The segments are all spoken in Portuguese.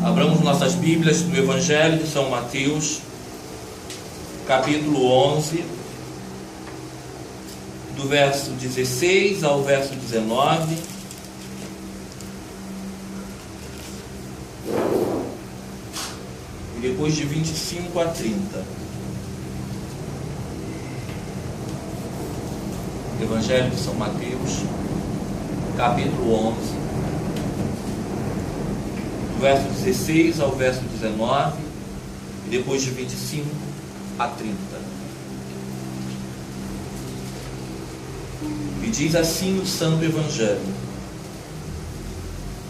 Abramos nossas Bíblias no Evangelho de São Mateus, capítulo 11, do verso 16 ao verso 19. E depois de 25 a 30. Evangelho de São Mateus, capítulo 11, do verso 16 ao verso 19, e depois de 25 a 30. E diz assim o Santo Evangelho: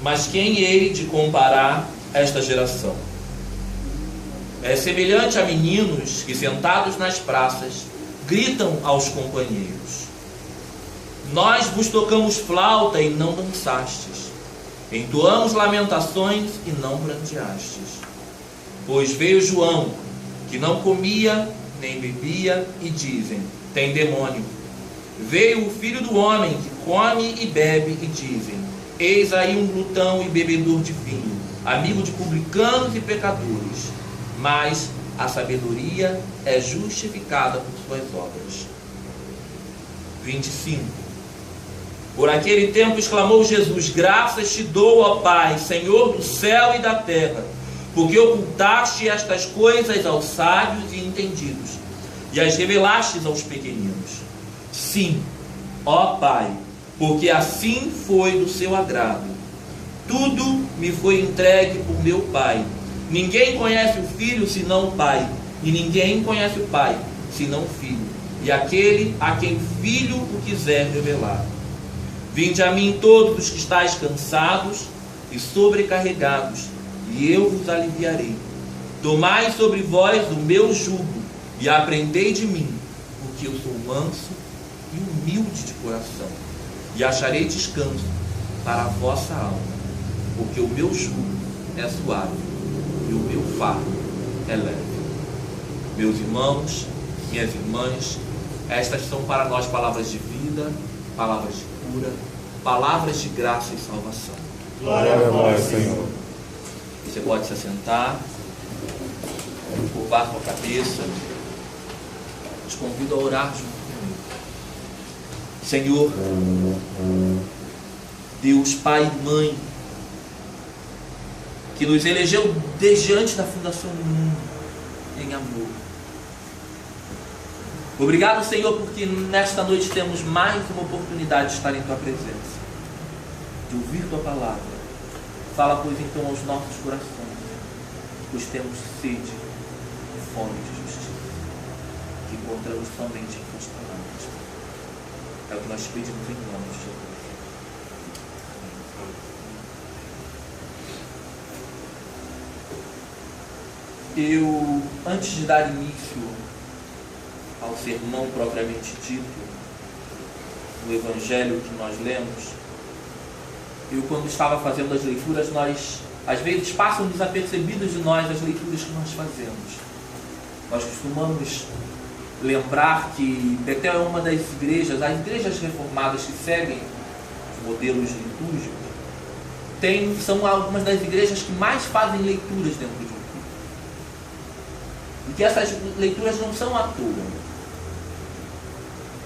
Mas quem hei de comparar esta geração? É semelhante a meninos que, sentados nas praças, gritam aos companheiros: Nós vos tocamos flauta e não dançastes, entoamos lamentações e não pranteastes. Pois veio João, que não comia nem bebia, e dizem: tem demônio. Veio o Filho do Homem, que come e bebe, e dizem: eis aí um glutão e bebedor de vinho, amigo de publicanos e pecadores. Mas a sabedoria é justificada por suas obras. 25. Por aquele tempo exclamou Jesus: graças te dou, ó Pai, Senhor do céu e da terra, porque ocultaste estas coisas aos sábios e entendidos, e as revelastes aos pequeninos. Sim, ó Pai, porque assim foi do seu agrado. Tudo me foi entregue por meu Pai. Ninguém conhece o Filho senão o Pai, e ninguém conhece o Pai senão o Filho, e aquele a quem o Filho o quiser revelar. Vinde a mim todos os que estáis cansados e sobrecarregados, e eu vos aliviarei. Tomai sobre vós o meu jugo, e aprendei de mim, porque eu sou manso e humilde de coração, e acharei descanso para a vossa alma, porque o meu jugo é suave e o meu fardo é leve. Meus irmãos, minhas irmãs, estas são para nós palavras de vida, palavras de cura, palavras de graça e salvação. Glória a vós, Senhor. Você pode se assentar, curvar sua cabeça. Te convido a orar junto comigo. Senhor, Deus Pai e Mãe, que nos elegeu desde antes da fundação do mundo em amor. Obrigado, Senhor, porque nesta noite temos mais uma oportunidade de estar em Tua presença, de ouvir Tua palavra. Fala, pois, então aos nossos corações, pois temos sede e fome de justiça, que encontramos somente em Tuas palavras. É o que nós pedimos em nome de Jesus. Eu, antes de dar início ao sermão propriamente dito, no Evangelho que nós lemos, quando estava fazendo as leituras, às vezes passam desapercebidas de nós as leituras que nós fazemos. Nós costumamos lembrar que Betel é uma das igrejas, as igrejas reformadas que seguem os modelos litúrgicos, são algumas das igrejas que mais fazem leituras dentro de um culto. E que essas leituras não são à toa,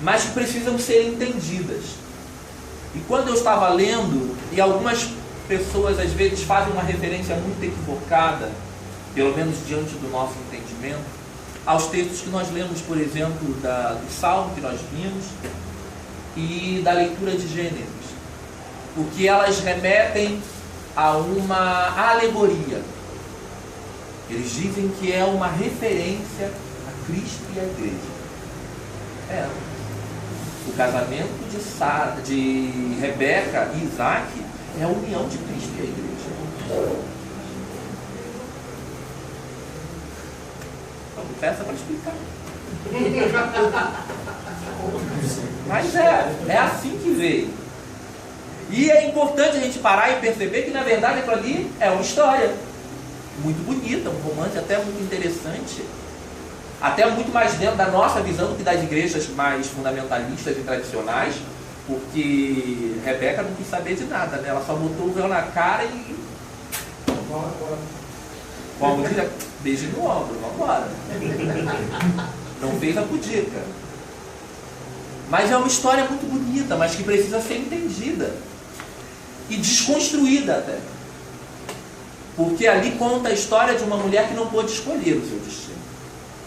mas que precisam ser entendidas. E quando eu estava lendo, e algumas pessoas às vezes fazem uma referência muito equivocada, pelo menos diante do nosso entendimento, aos textos que nós lemos, por exemplo, do Salmo que nós vimos e da leitura de Gênesis, porque elas remetem a uma alegoria. Eles dizem que é uma referência a Cristo e à igreja. O casamento de Rebeca e Isaac é a união de Cristo e a igreja. Então, peça para explicar. Mas é assim que veio. E é importante a gente parar e perceber que, na verdade, aquilo ali é uma história muito bonita, um romance até muito interessante, até muito mais dentro da nossa visão do que das igrejas mais fundamentalistas e tradicionais, porque Rebeca não quis saber de nada, né? Ela só botou o véu na cara e... Como diria, beijo no ombro, vamos embora. Não fez a pudica. Mas é uma história muito bonita, mas que precisa ser entendida. E desconstruída até. Porque ali conta a história de uma mulher que não pôde escolher o seu destino.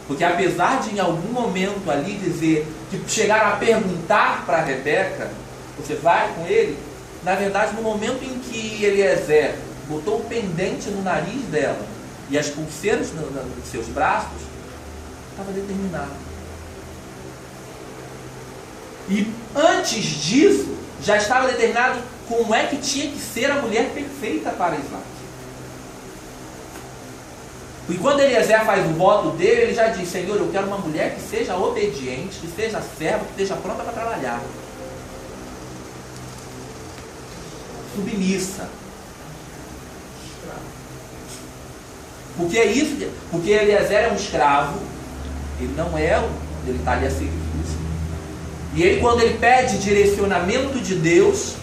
Porque apesar de em algum momento ali dizer, que chegaram a perguntar para Rebeca, você vai com ele? Na verdade, no momento em que Eliezer botou o pendente no nariz dela e as pulseiras nos seus braços, estava determinado. E antes disso, já estava determinado como é que tinha que ser a mulher perfeita para Isaac. E quando Eliezer faz o voto dele, ele já diz: Senhor, eu quero uma mulher que seja obediente, que seja serva, que esteja pronta para trabalhar. Submissa. Porque é isso, porque Eliezer é um escravo, ele não é, ele está ali a serviço. E ele, quando ele pede direcionamento de Deus,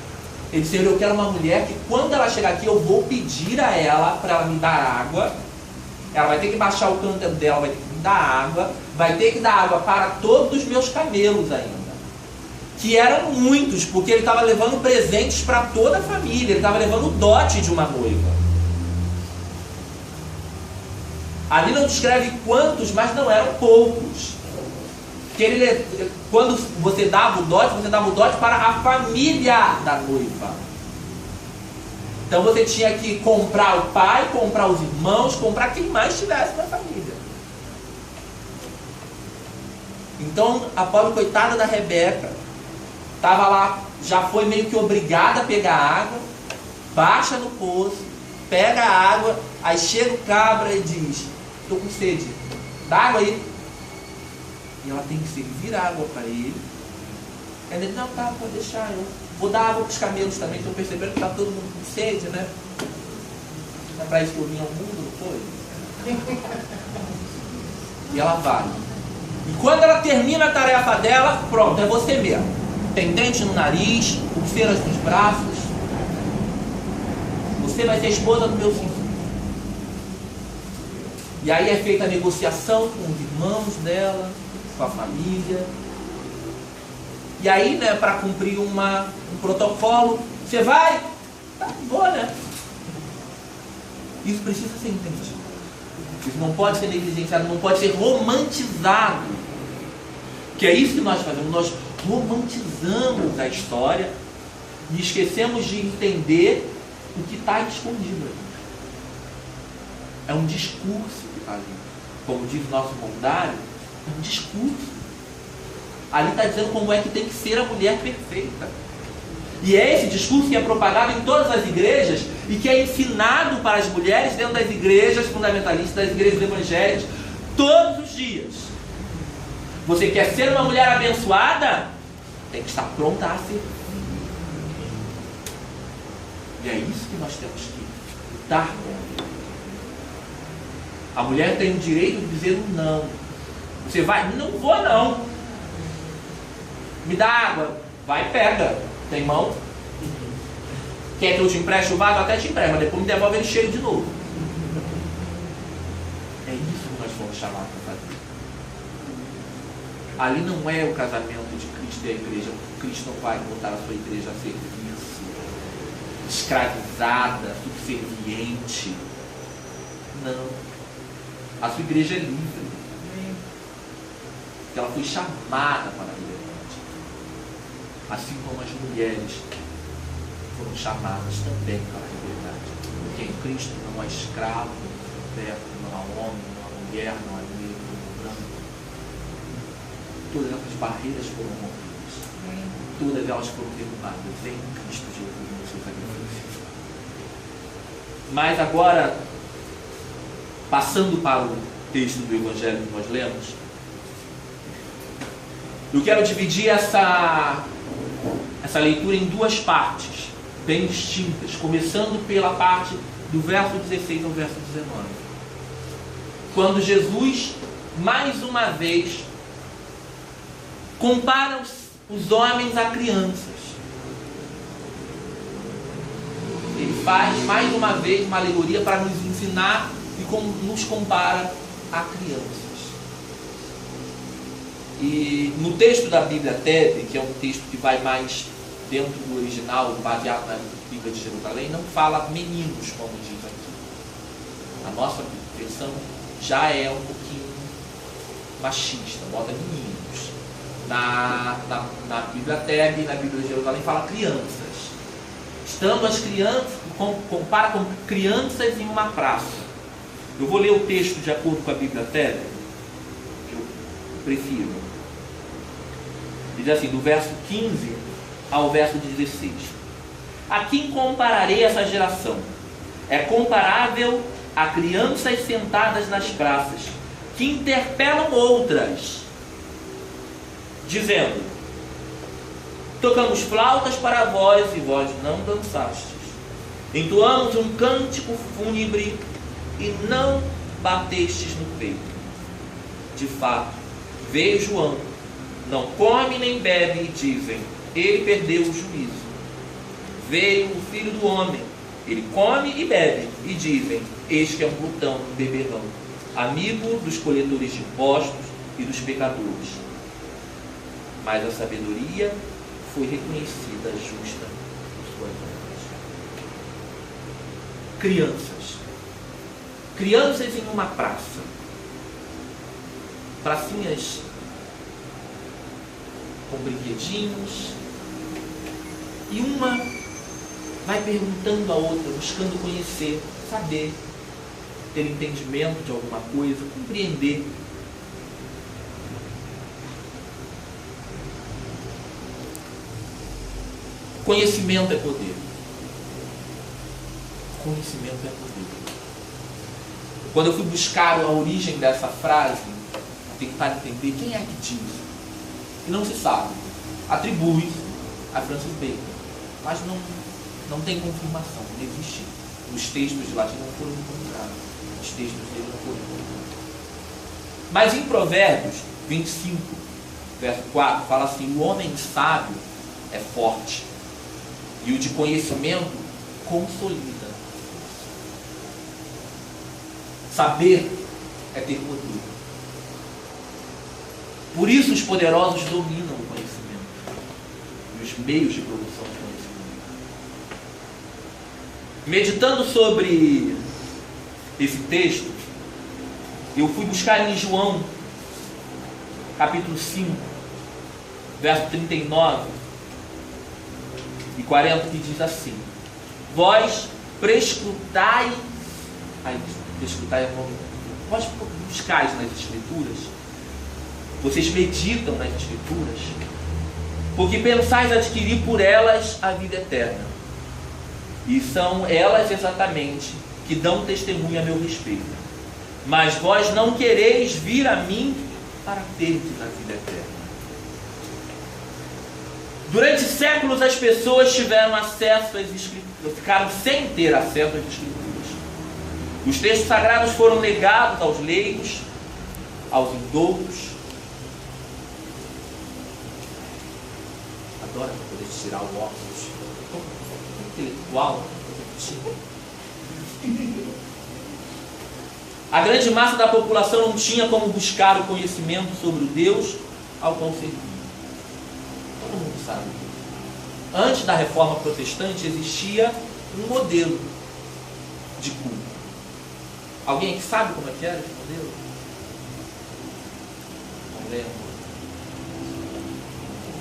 ele diz: Senhor, eu quero uma mulher que quando ela chegar aqui, eu vou pedir a ela para ela me dar água. Ela vai ter que baixar o cântaro dela, vai ter que me dar água, vai ter que dar água para todos os meus camelos ainda. Que eram muitos, porque ele estava levando presentes para toda a família, ele estava levando o dote de uma noiva. Ali não descreve quantos, mas não eram poucos. Que ele, quando você dava o dote para a família da noiva. Então você tinha que comprar o pai, comprar os irmãos, comprar quem mais tivesse na família. Então a pobre coitada da Rebeca estava lá, já foi meio que obrigada a pegar água, baixa no poço, pega a água, aí chega o cabra e diz: estou com sede, dá água aí. E ela tem que servir água para ele. Aí ele: não, tá, pode deixar, eu vou dar água para os camelos também, estou percebendo que está todo mundo com sede, né? Não é para isso que eu vim ao mundo, não foi? E ela vai. E quando ela termina a tarefa dela, pronto, é você mesmo. Pendente no nariz, pulseiras nos braços. Você vai ser a esposa do meu filho. E aí é feita a negociação com os irmãos dela, com a família. E aí, né, para cumprir um protocolo, você vai? Tá, vou, né? Isso precisa ser entendido. Isso não pode ser negligenciado, não pode ser romantizado. Que é isso que nós fazemos, nós romantizamos a história e esquecemos de entender o que está escondido ali. É um discurso que está ali. Como diz o nosso mondário, é um discurso. Ali está dizendo como é que tem que ser a mulher perfeita. E é esse discurso que é propagado em todas as igrejas e que é ensinado para as mulheres dentro das igrejas fundamentalistas, das igrejas evangélicas, todos os dias. Você quer ser uma mulher abençoada? Tem que estar pronta a servir. E é isso que nós temos que lutar contra. A mulher tem o direito de dizer um não. Você vai? Não vou não. Me dá água. Vai, pega. Tem mão? Quer que eu te empreste o vaso? Até te empresto, mas depois me devolve ele cheio de novo. É isso que nós fomos chamados para fazer. Ali não é o casamento de Cristo e a igreja. Cristo não vai botar a sua igreja a serviço, escravizada, subserviente. Não. A sua igreja é livre. Ela foi chamada para a liberdade. Assim como as mulheres foram chamadas também para a liberdade. Porque em Cristo não há escravo, não há liberto, não há homem, não há mulher, não há negro, não há branco. Todas essas barreiras foram rompidas. Todas elas foram derrubadas em Cristo Jesus no seu sacrifício. Mas agora, passando para o texto do Evangelho que nós lemos, eu quero dividir essa leitura em duas partes, bem distintas, começando pela parte do verso 16 ao verso 19. Quando Jesus, mais uma vez, compara os homens a crianças. Ele faz, mais uma vez, uma alegoria para nos ensinar e nos compara a crianças. E no texto da Bíblia Tebe, que é um texto que vai mais dentro do original, baseado na Bíblia de Jerusalém, não fala meninos, como diz aqui. A nossa versão já é um pouquinho machista, bota meninos. Na Bíblia Tebe, na Bíblia de Jerusalém, fala crianças. Estando as crianças, compara com crianças em uma praça. Eu vou ler o texto de acordo com a Bíblia Tebe, que eu prefiro. Diz assim, do verso 15 ao verso 16. A quem compararei essa geração? É comparável a crianças sentadas nas praças, que interpelam outras, dizendo: tocamos flautas para vós e vós não dançastes. Entoamos um cântico fúnebre e não batestes no peito. De fato, veio João, não come nem bebe, e dizem: ele perdeu o juízo. Veio o Filho do Homem, ele come e bebe, e dizem: este é um glutão, um beberrão, amigo dos coletores de impostos e dos pecadores. Mas a sabedoria foi reconhecida justa por suas obras. Crianças em uma praça, pracinhas com brinquedinhos, e uma vai perguntando à outra, buscando conhecer, saber, ter entendimento de alguma coisa, compreender. Conhecimento é poder. Conhecimento é poder. Quando eu fui buscar a origem dessa frase, tentar entender quem é que diz, e não se sabe. Atribui a Francis Bacon, mas não tem confirmação, não existe. Os textos de latim não foram encontrados. Os textos dele não foram encontrados. Mas em Provérbios 25, verso 4, fala assim: o homem sábio é forte, e o de conhecimento consolida. Saber é ter poder. Por isso os poderosos dominam o conhecimento e os meios de produção de conhecimento. Meditando sobre esse texto, eu fui buscar em João, capítulo 5, verso 39 e 40, que diz assim: vós prescrutai, prescrutai é o nome, vós buscais nas Escrituras, vocês meditam nas Escrituras, porque pensais adquirir por elas a vida eterna, e são elas exatamente que dão testemunho a meu respeito. Mas vós não quereis vir a mim para terdes a vida eterna. Durante séculos as pessoas tiveram acesso às Escrituras, ficaram sem ter acesso às Escrituras. Os textos sagrados foram legados aos leigos, aos indoutos. Adoro poder tirar o óculos. Intelectual. A grande massa da população não tinha como buscar o conhecimento sobre o Deus ao qual servia. Todo mundo sabe. Antes da Reforma Protestante existia um modelo de culto. Alguém aqui sabe como é que era esse modelo? Não lembro.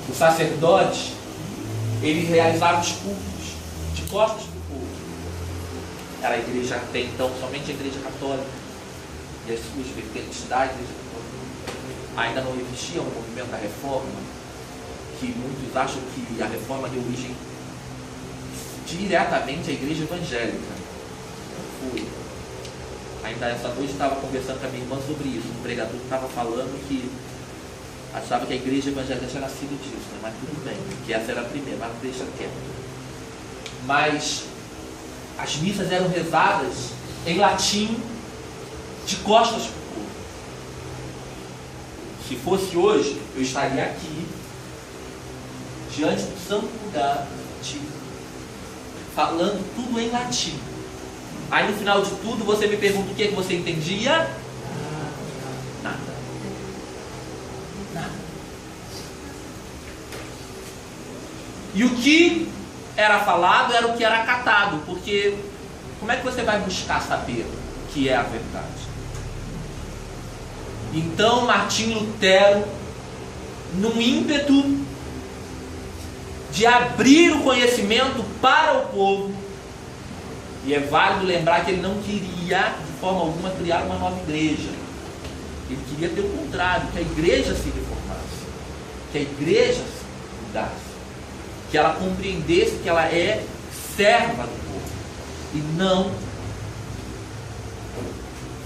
O sacerdote, ele realizava os cultos de costas para o povo. Era a igreja até então, somente a igreja católica e as suas vertentes da igreja católica. Ainda não existia um movimento da reforma, que muitos acham que a reforma deu origem diretamente à igreja evangélica. Não foi. Ainda essa noite estava conversando com a minha irmã sobre isso. Um pregador estava falando que achava que a igreja evangélica tinha nascido disso, né? Mas tudo bem, que essa era a primeira, mas deixa quieto. Mas as missas eram rezadas em latim, de costas para o povo. Se fosse hoje, eu estaria aqui, diante do santo lugar, falando tudo em latim. Aí no final de tudo você me pergunta o que é que você entendia? Nada. Nada. E o que era falado era o que era acatado, porque como é que você vai buscar saber o que é a verdade? Então Martinho Lutero, num ímpeto de abrir o conhecimento para o povo, e é válido lembrar que ele não queria de forma alguma criar uma nova igreja. Ele queria ter o contrário, que a igreja se reformasse, que a igreja se mudasse, que ela compreendesse que ela é serva do povo e não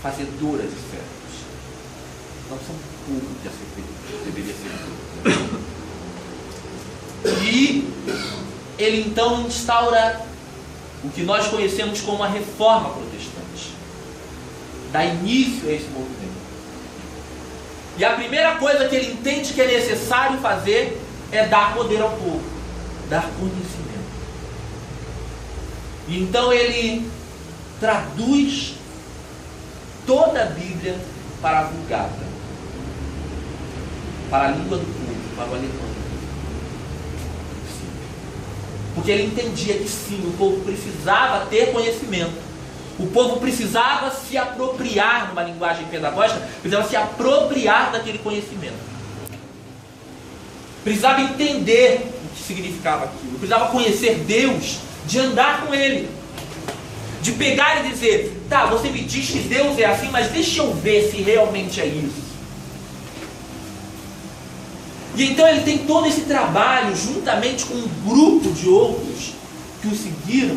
fazedora de servos. Não são povo que a ser deveria ser povo. E ele então instaura o que nós conhecemos como a Reforma Protestante, dá início a esse movimento. E a primeira coisa que ele entende que é necessário fazer é dar poder ao povo, dar conhecimento. E então ele traduz toda a Bíblia para a Vulgata, para a língua do povo, para o alemão. Porque ele entendia que sim, o povo precisava ter conhecimento. O povo precisava se apropriar, numa linguagem pedagógica, precisava se apropriar daquele conhecimento. Precisava entender o que significava aquilo. Precisava conhecer Deus, de andar com Ele. De pegar e dizer, tá, você me diz que Deus é assim, mas deixa eu ver se realmente é isso. E então ele tem todo esse trabalho, juntamente com um grupo de outros que o seguiram,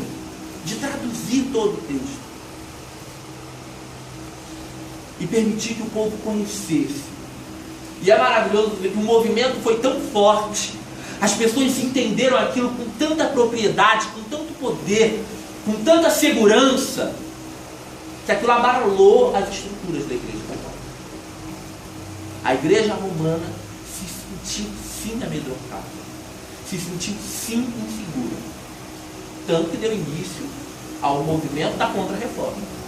de traduzir todo o texto. E permitir que o povo conhecesse. E é maravilhoso ver que o movimento foi tão forte, as pessoas entenderam aquilo com tanta propriedade, com tanto poder, com tanta segurança, que aquilo abalou as estruturas da igreja católica. A igreja romana se sentiu sim amedrontada, se sentiu sim insegura, tanto que deu início ao movimento da Contra-Reforma.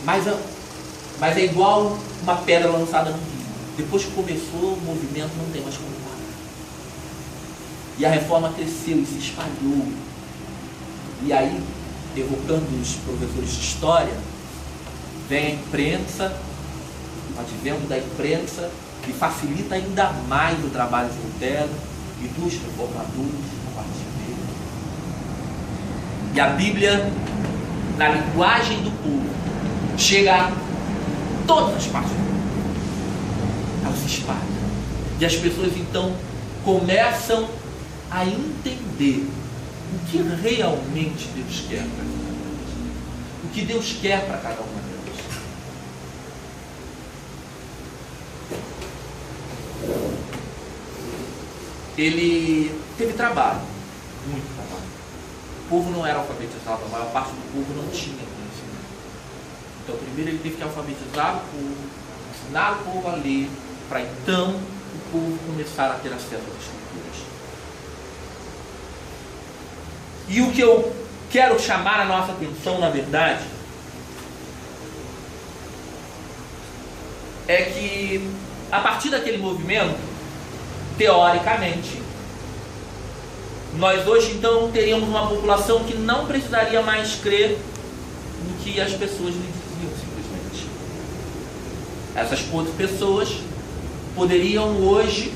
Mas é igual uma pedra lançada no rio. Depois que começou, o movimento não tem mais como parar. E a reforma cresceu e se espalhou. E aí, evocando os professores de história, vem a imprensa, o advento da imprensa, que facilita ainda mais o trabalho de Lutero e dos reformadores a partir dele. E a Bíblia, na linguagem do povo, chega a todas as partes do mundo. Ela se espalha. E as pessoas então começam a entender o que realmente Deus quer para cada uma delas. O que Deus quer para cada uma delas. Ele teve trabalho, muito trabalho. O povo não era alfabetizado, a maior parte do povo não tinha conhecimento. Então primeiro ele teve que alfabetizar o povo, ensinar o povo a ler, para então o povo começar a ter acesso às escrituras. E o que eu quero chamar a nossa atenção, na verdade, é que a partir daquele movimento, teoricamente, nós hoje então teríamos uma população que não precisaria mais crer no que as pessoas lhe diziam, simplesmente. Essas pessoas poderiam hoje,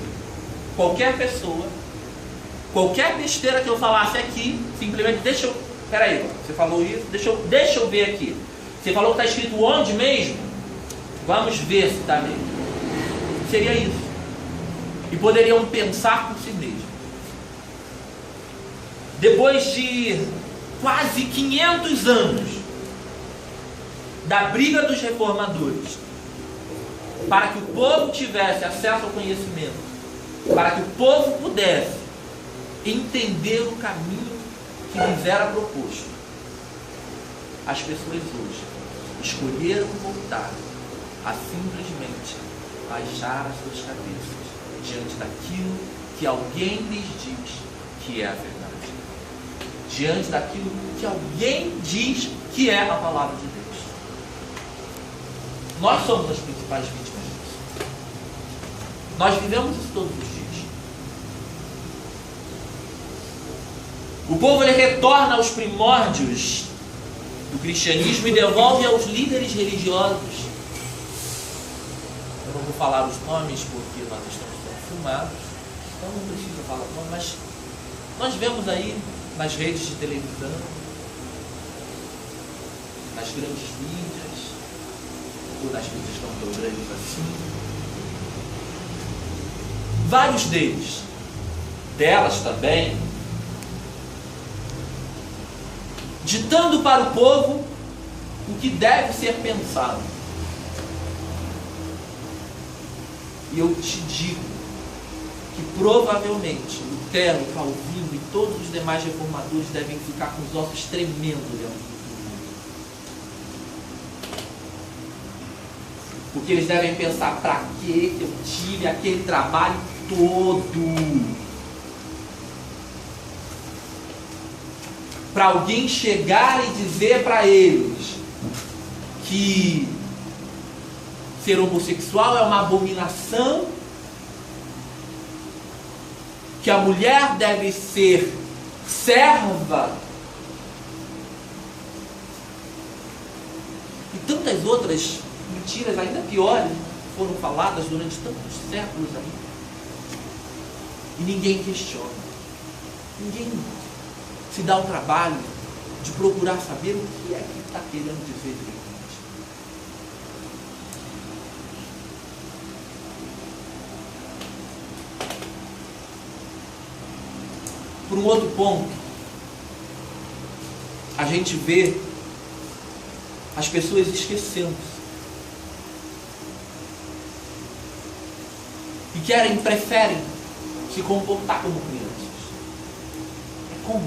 qualquer pessoa, qualquer besteira que eu falasse aqui, simplesmente, peraí, você falou isso, deixa eu ver aqui. Você falou que está escrito onde mesmo? Vamos ver se está mesmo. Seria isso. E poderiam pensar por si mesmos. Depois de quase 500 anos da briga dos reformadores, para que o povo tivesse acesso ao conhecimento, para que o povo pudesse entender o caminho que lhes era proposto, as pessoas hoje escolheram voltar a simplesmente baixar as suas cabeças diante daquilo que alguém lhes diz que é a verdade. diante daquilo que alguém diz que é a palavra de Deus. Nós somos as principais vítimas disso. Nós vivemos isso todos os dias. O povo ele retorna aos primórdios do cristianismo e devolve aos líderes religiosos. Eu não vou falar os nomes porque nós estamos sendo filmados, então não preciso falar o nome, mas nós vemos aí nas redes de televisão, nas grandes mídias, ou nas mídias não tão grandes assim, vários delas também, ditando para o povo o que deve ser pensado. E eu te digo que provavelmente Lutero, Calvino e todos os demais reformadores devem ficar com os ossos tremendo dentro do mundo. Porque eles devem pensar, para que eu tive aquele trabalho todo? Para alguém chegar e dizer para eles que ser homossexual é uma abominação, que a mulher deve ser serva, e tantas outras mentiras ainda piores foram faladas durante tantos séculos aí, e ninguém questiona, ninguém se dá o trabalho de procurar saber o que é que está querendo dizer direitinho. Por um outro ponto, a gente vê as pessoas esquecendo-se e preferem se comportar como crianças. É como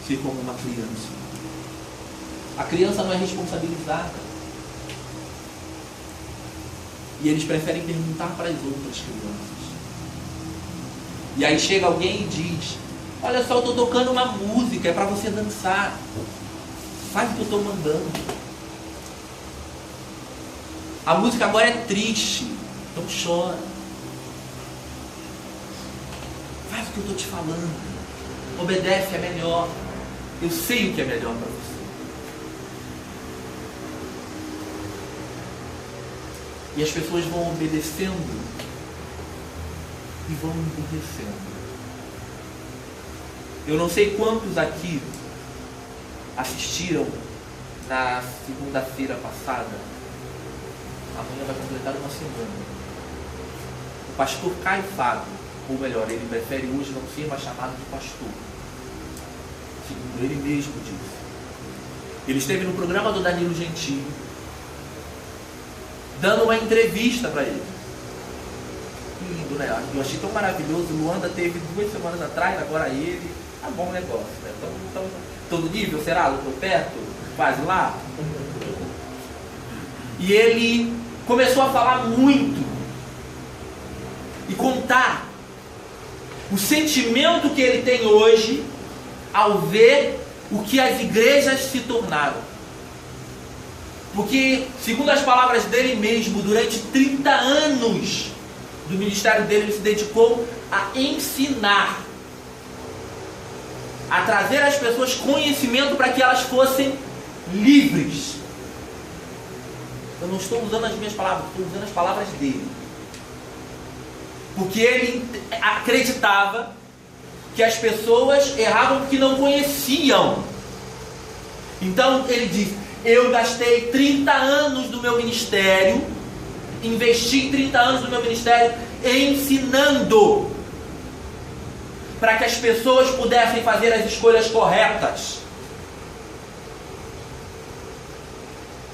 ser como uma criança. A criança não é responsabilizada. E eles preferem perguntar para as outras crianças. E aí chega alguém e diz: olha só, eu estou tocando uma música, é para você dançar. Faz o que eu estou mandando. A música agora é triste, então chora. Faz o que eu estou te falando. Obedece, é melhor. Eu sei o que é melhor para você. E as pessoas vão obedecendo e vão emburrecendo. Eu não sei quantos aqui assistiram na segunda-feira passada. Amanhã vai completar uma semana. O pastor Caio Fábio, ou melhor, ele prefere hoje não ser mais chamado de pastor, segundo ele mesmo disse. Ele esteve no programa do Danilo Gentili, dando uma entrevista para ele. Que lindo, né? Eu achei tão maravilhoso. O Luanda teve 2 semanas atrás, agora ele. Tá bom o negócio, né? Então, todo nível, será? Estou perto? Quase lá? E ele começou a falar muito e contar o sentimento que ele tem hoje ao ver o que as igrejas se tornaram. Porque, segundo as palavras dele mesmo, durante 30 anos do ministério dele, ele se dedicou a ensinar, a trazer às pessoas conhecimento para que elas fossem livres. Eu não estou usando as minhas palavras, estou usando as palavras dele. Porque ele acreditava que as pessoas erravam porque não conheciam. Então ele diz: eu gastei 30 anos do meu ministério, investi 30 anos do meu ministério ensinando para que as pessoas pudessem fazer as escolhas corretas.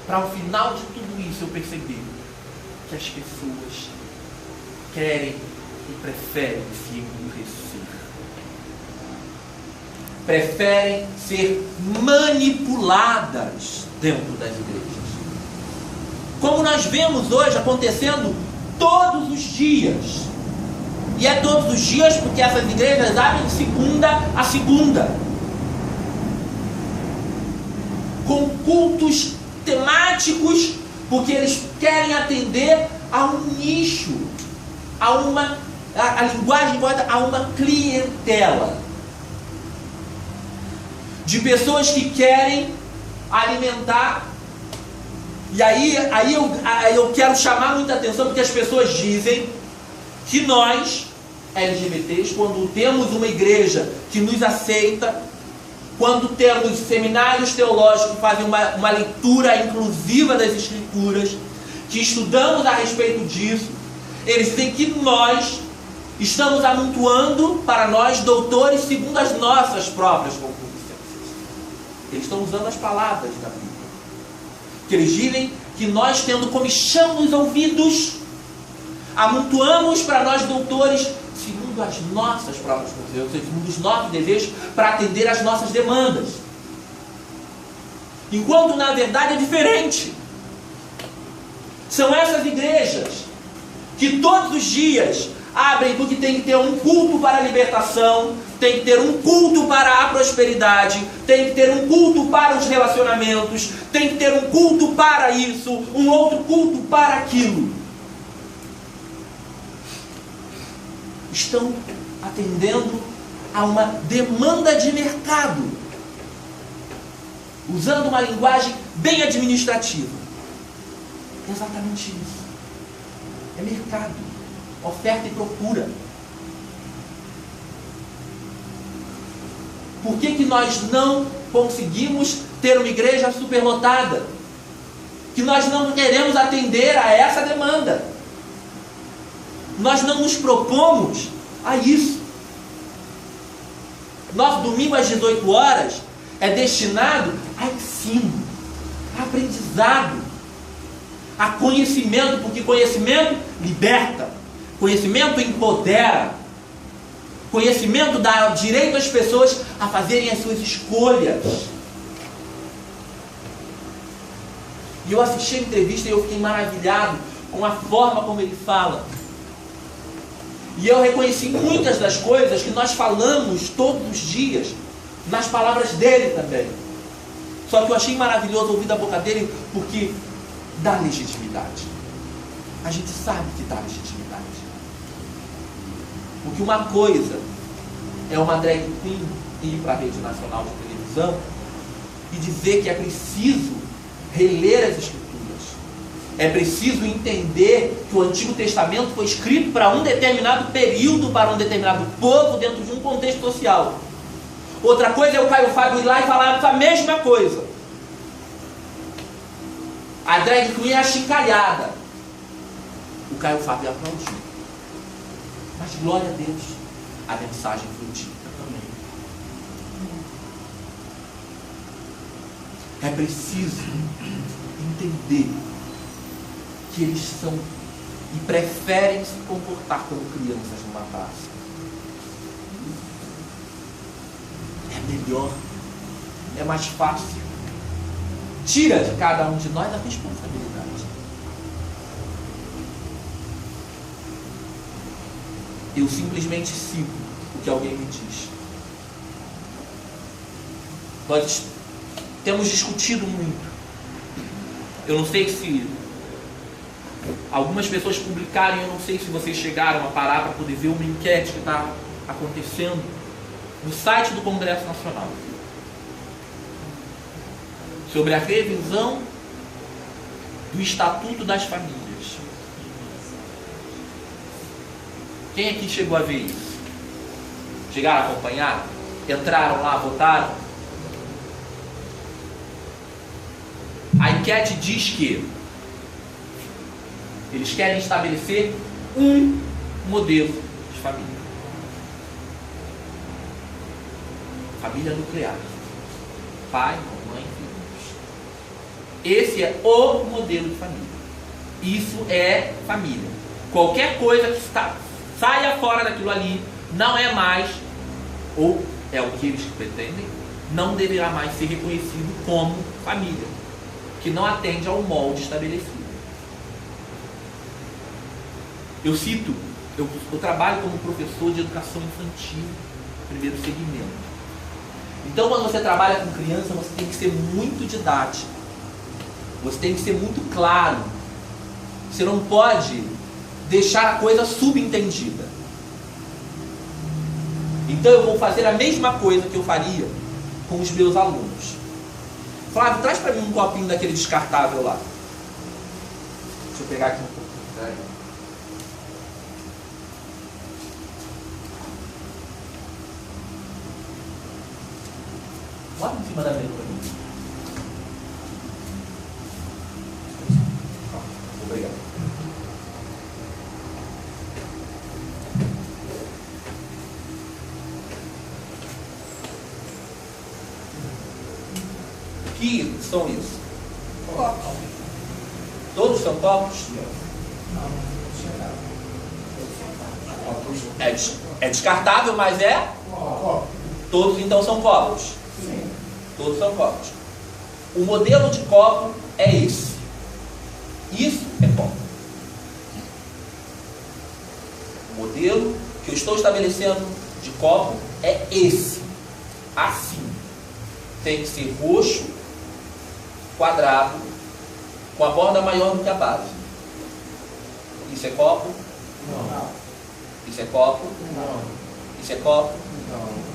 Para o final de tudo isso eu percebi que as pessoas querem e preferem se emburrecer. Preferem ser manipuladas dentro das igrejas. Como nós vemos hoje acontecendo todos os dias. E é todos os dias porque essas igrejas abrem de segunda a segunda. com cultos temáticos, porque eles querem atender a um nicho, a linguagem correta, a uma clientela de pessoas que querem alimentar. E aí eu quero chamar muita atenção, porque as pessoas dizem que nós, LGBTs, quando temos uma igreja que nos aceita, quando temos seminários teológicos que fazem uma leitura inclusiva das Escrituras, que estudamos a respeito disso, eles dizem que nós estamos amontoando para nós doutores segundo as nossas próprias concupiscências. Eles estão usando as palavras da Bíblia. Que eles dizem que nós, tendo comichão nos ouvidos, amontoamos para nós doutores segundo as nossas próprias concupiscências, segundo os nossos desejos, para atender às nossas demandas. Enquanto na verdade é diferente. São essas igrejas que todos os dias abrem, porque tem que ter um culto para a libertação, tem que ter um culto para a prosperidade, tem que ter um culto para os relacionamentos, tem que ter um culto para isso, um outro culto para aquilo. Estão atendendo a uma demanda de mercado, usando uma linguagem bem administrativa. É exatamente isso. É mercado, oferta e procura. Por que nós não conseguimos ter uma igreja superlotada? Que nós não queremos atender a essa demanda. Nós não nos propomos a isso. Nosso domingo às 18 horas é destinado a ensino, a aprendizado, a conhecimento, porque conhecimento liberta, conhecimento empodera, conhecimento dá direito às pessoas a fazerem as suas escolhas. E eu assisti a entrevista e eu fiquei maravilhado com a forma como ele fala. E eu reconheci muitas das coisas que nós falamos todos os dias nas palavras dele também. Só que eu achei maravilhoso ouvir da boca dele, porque dá legitimidade. A gente sabe que dá legitimidade. Porque uma coisa é uma drag queen ir para a rede nacional de televisão e dizer que é preciso reler as Escrituras. É preciso entender que o Antigo Testamento foi escrito para um determinado período, para um determinado povo, dentro de um contexto social. Outra coisa é o Caio Fábio ir lá e falar a mesma coisa. A drag queen é achincalhada. O Caio Fábio aplaudiu. Mas glória a Deus, a mensagem foi dita também. É preciso entender que eles são e preferem se comportar como crianças numa praça. É melhor, é mais fácil. Tira de cada um de nós a responsabilidade. Eu simplesmente sigo o que alguém me diz. Nós temos discutido muito. Eu não sei se algumas pessoas publicaram, eu não sei se vocês chegaram a parar para poder ver uma enquete que está acontecendo no site do Congresso Nacional sobre a revisão do Estatuto das Famílias. Quem aqui chegou a ver isso? Chegaram a acompanhar? Entraram lá, votaram? A enquete diz que eles querem estabelecer um modelo de família. Família nuclear. Pai, mamãe, filhos. Esse é o modelo de família. Isso é família. Qualquer coisa que saia fora daquilo ali não é mais, ou é o que eles pretendem, não deverá mais ser reconhecido como família, que não atende ao molde estabelecido. Eu trabalho como professor de educação infantil, primeiro segmento. Então, quando você trabalha com criança, você tem que ser muito didático. Você tem que ser muito claro. Você não pode deixar a coisa subentendida. Então, eu vou fazer a mesma coisa que eu faria com os meus alunos. Flávio, traz para mim um copinho daquele descartável lá. Deixa eu pegar aqui um pouquinho. Bota em cima da mesa para mim. Obrigado. O que são isso? Copos. Todos são copos? É descartável, mas é? Todos então são copos. Todos são copos. O modelo de copo é esse. Isso é copo. O modelo que eu estou estabelecendo de copo é esse. Assim. Tem que ser roxo, quadrado, com a borda maior do que a base. Isso é copo? Não. Isso é copo? Não. Isso é copo? Não.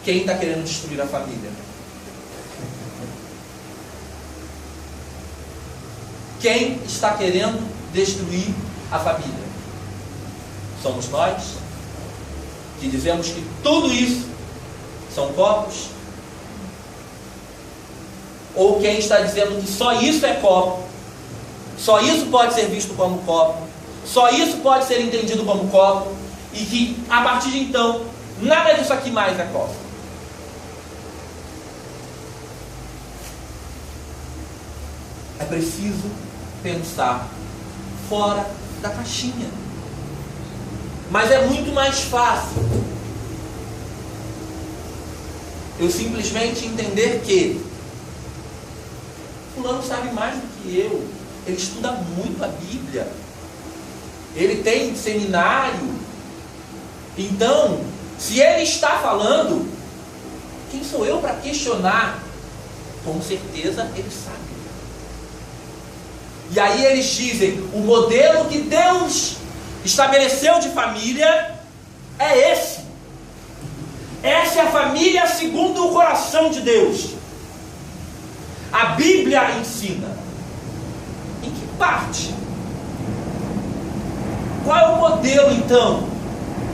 Quem está querendo destruir a família? Quem está querendo destruir a família? Somos nós, que dizemos que tudo isso são copos? Ou quem está dizendo que só isso é copo? Só isso pode ser visto como copo? Só isso pode ser entendido como copo? E que, a partir de então, nada disso aqui mais é copo? É preciso pensar fora da caixinha. Mas é muito mais fácil eu simplesmente entender que fulano sabe mais do que eu. Ele estuda muito a Bíblia. Ele tem seminário. Então, se ele está falando, quem sou eu para questionar? Com certeza ele sabe. E aí eles dizem, o modelo que Deus estabeleceu de família é esse. Essa é a família segundo o coração de Deus. A Bíblia ensina. Em que parte? Qual é o modelo, então,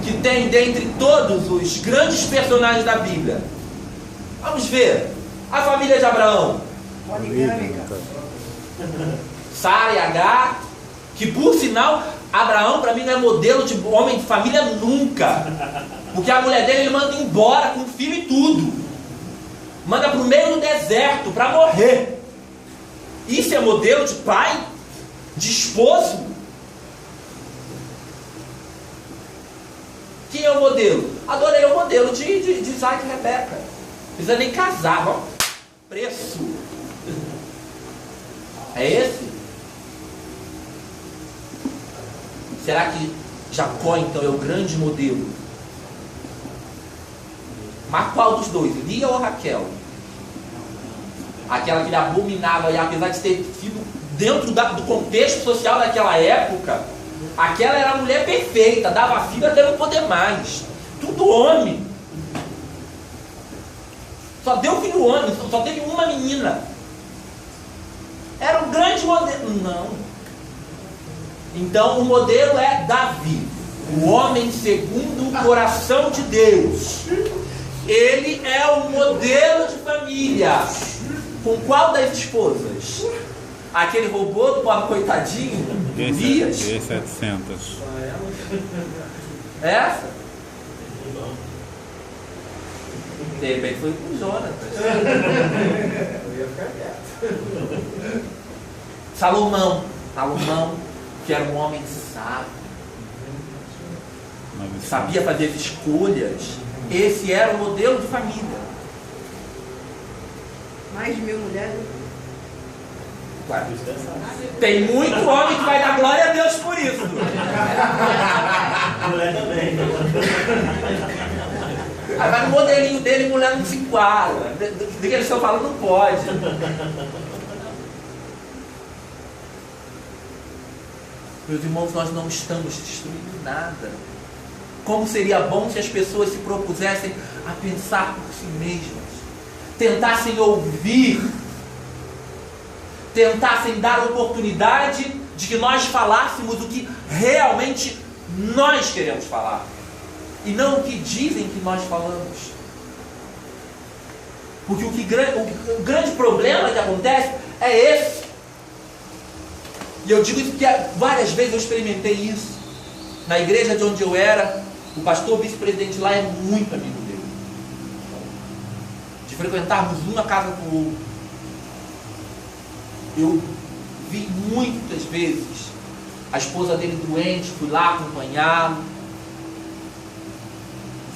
que tem dentre todos os grandes personagens da Bíblia? Vamos ver. A família de Abraão. Sara e Agar, que por sinal, Abraão para mim não é modelo de homem de família nunca. Porque a mulher dele ele manda embora com o filho e tudo. Manda para o meio do deserto para morrer. Isso é modelo de pai? De esposo? Quem é o modelo? Adorei o modelo de Isaac e Rebeca. Não precisa nem casar, ó. Preço. É esse? Será que Jacó então é o grande modelo? Mas qual dos dois? Lia ou Raquel? Aquela que ele abominava, e apesar de ter sido dentro do contexto social daquela época, aquela era a mulher perfeita, dava filho até não poder mais. Tudo homem. Só deu filho homem, só teve uma menina. Era um grande modelo. Não. Então o modelo é Davi, o homem segundo o coração de Deus. Ele é o modelo de família. Com qual das esposas? Aquele robô do pobre coitadinho? Urias? E700. Essa? De repente foi com Jonatas. Eu ia ficar quieto. Salomão, que era um homem sábio, sabia fazer escolhas. Esse era o modelo de família. Mais de 1000 mulheres. Tem muito homem que vai dar glória a Deus por isso. Mulher também. Aí vai no modelinho dele, mulher não se enquadra. Do que eles estão falando, não pode. Meus irmãos, nós não estamos destruindo nada. Como seria bom se as pessoas se propusessem a pensar por si mesmas, tentassem ouvir, tentassem dar oportunidade de que nós falássemos o que realmente nós queremos falar, e não o que dizem que nós falamos. Porque o grande problema que acontece é esse. E eu digo isso porque várias vezes eu experimentei isso. Na igreja de onde eu era, o pastor vice-presidente lá é muito amigo dele. De frequentarmos uma casa com o outro. Eu vi muitas vezes a esposa dele doente, fui lá acompanhá-lo.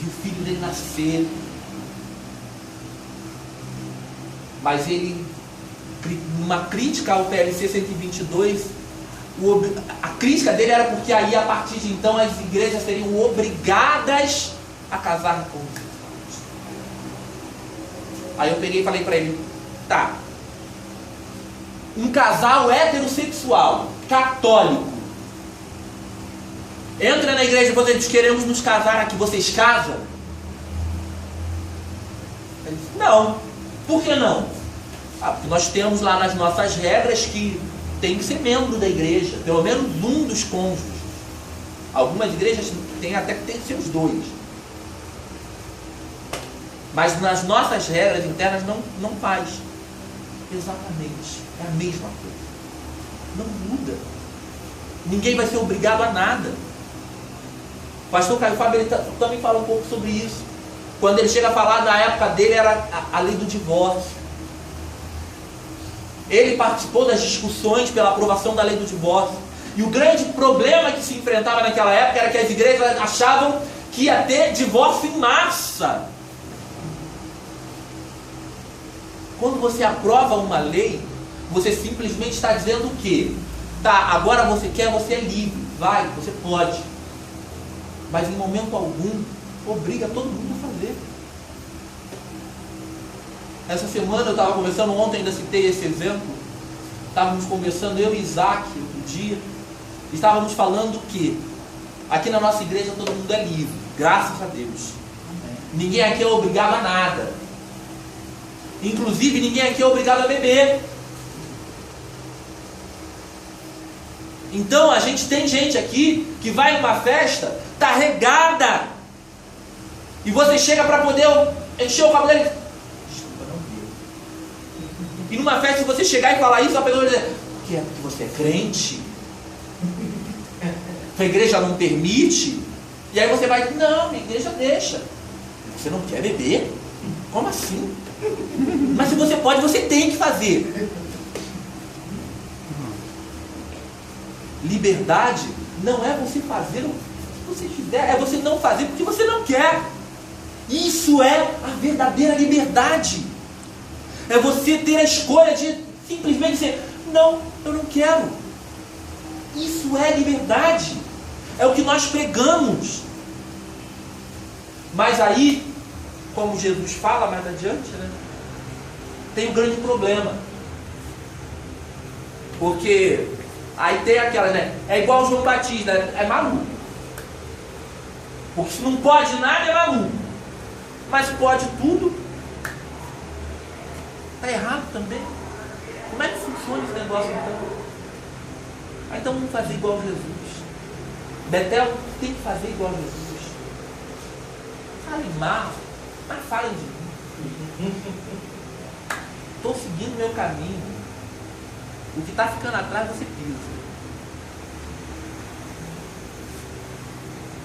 Vi o filho dele nascer. Mas ele, numa crítica ao PLC 122, a crítica dele era porque aí, a partir de então, as igrejas seriam obrigadas a casar com homossexuais. Aí eu peguei e falei para ele, tá, um casal heterossexual, católico, entra na igreja e vocês queremos nos casar aqui, vocês casam? Ele disse, não. Por que não? Porque nós temos lá nas nossas regras que tem que ser membro da igreja, pelo menos um dos cônjuges. Algumas igrejas tem até que ter que ser os dois. Mas nas nossas regras internas não faz. Exatamente. É a mesma coisa. Não muda. Ninguém vai ser obrigado a nada. O pastor Caio Fábio também fala um pouco sobre isso. Quando ele chega a falar, na época dele era a lei do divórcio. Ele participou das discussões pela aprovação da lei do divórcio. E o grande problema que se enfrentava naquela época era que as igrejas achavam que ia ter divórcio em massa. Quando você aprova uma lei, você simplesmente está dizendo o quê? Tá, agora você quer, você é livre. Vai, você pode. Mas em momento algum, obriga todo mundo a fazer. Essa semana eu estava conversando, ontem ainda citei esse exemplo. Estávamos conversando, eu e Isaac, outro dia. Estávamos falando que aqui na nossa igreja todo mundo é livre, graças a Deus. Amém. Ninguém aqui é obrigado a nada. Inclusive ninguém aqui é obrigado a beber. Então a gente tem gente aqui que vai numa festa, tá regada. E você chega para poder encher o cabelo dele. Desculpa, não deu. E numa festa, se você chegar e falar isso, a pessoa vai dizer, o que é? Porque você é crente? A igreja não permite? E aí você vai, não, a igreja deixa. Você não quer beber? Como assim? Mas se você pode, você tem que fazer. Liberdade não é você fazer o que você quiser, é você não fazer porque você não quer. Isso é a verdadeira liberdade. É você ter a escolha de simplesmente dizer, não, eu não quero. Isso é liberdade. É o que nós pregamos. Mas aí, como Jesus fala mais adiante, né, tem um grande problema. Porque aí tem aquela, né? É igual o João Batista, é maluco. Porque se não pode nada, é maluco. Mas pode tudo. Está errado também. Como é que funciona esse negócio então? Então vamos fazer igual a Jesus. Betel tem que fazer igual a Jesus. Falem mal, mas falem de mim. Estou seguindo o meu caminho. O que está ficando atrás você pisa.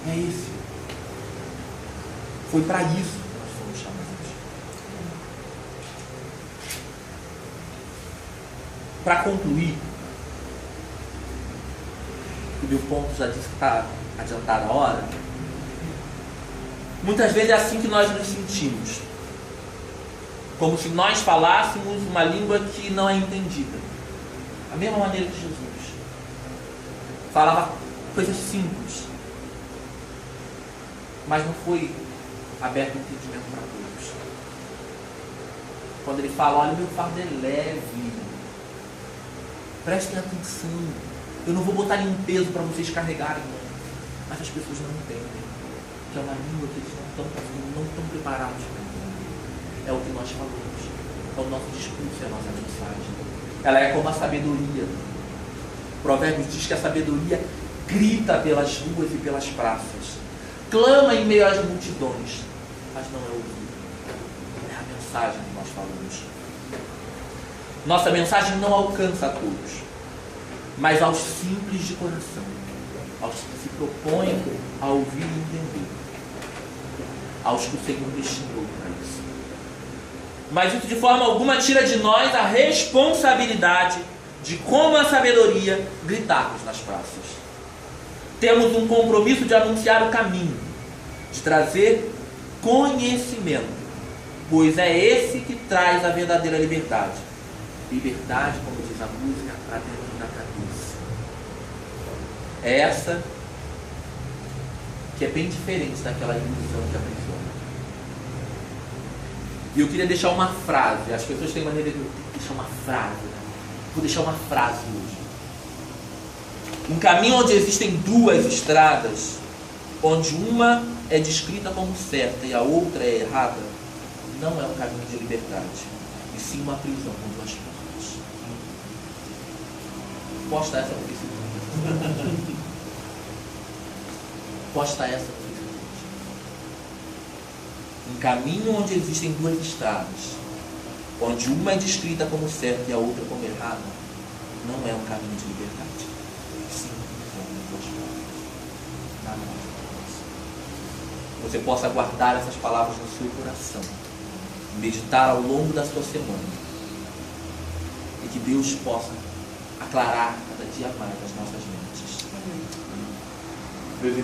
É esse. Foi para isso que nós fomos chamados. Para concluir, o meu ponto já disse que está adiantada a hora. Muitas vezes é assim que nós nos sentimos. Como se nós falássemos uma língua que não é entendida. Da mesma maneira que Jesus falava coisas simples, mas não foi aberto o entendimento para todos. Quando ele fala, olha, o meu fardo é leve, prestem atenção, eu não vou botar nenhum peso para vocês carregarem, não. Mas as pessoas não entendem, que é uma língua que eles não estão preparados para entender. É o que nós falamos, é o nosso discurso, é a nossa mensagem. Ela é como a sabedoria. Provérbios diz que a sabedoria grita pelas ruas e pelas praças, clama em meio às multidões, mas não é ouvido. É a mensagem que nós falamos. Nossa mensagem não alcança a todos, mas aos simples de coração, aos que se propõem a ouvir e entender, aos que o Senhor destinou para isso. Mas isso de forma alguma tira de nós a responsabilidade de, como a sabedoria, gritarmos nas praças. Temos um compromisso de anunciar o caminho, de trazer conhecimento, pois é esse que traz a verdadeira liberdade. Liberdade, como diz a música, para dentro da cabeça. É essa que é bem diferente daquela ilusão que aprisiona. E eu queria deixar uma frase. As pessoas têm maneira de deixar uma frase. Vou deixar uma frase hoje. Um caminho onde existem duas estradas, onde uma é descrita como certa e a outra é errada, não é um caminho de liberdade, e sim uma prisão com duas portas. Posta essa no Facebook. Posta essa no Facebook. Um caminho onde existem duas estradas, onde uma é descrita como certa e a outra como errada, não é um caminho de liberdade. Sim, com duas portas. Nada mais do que isso. Você possa guardar essas palavras no seu coração, meditar ao longo da sua semana, e que Deus possa aclarar cada dia mais as nossas mentes.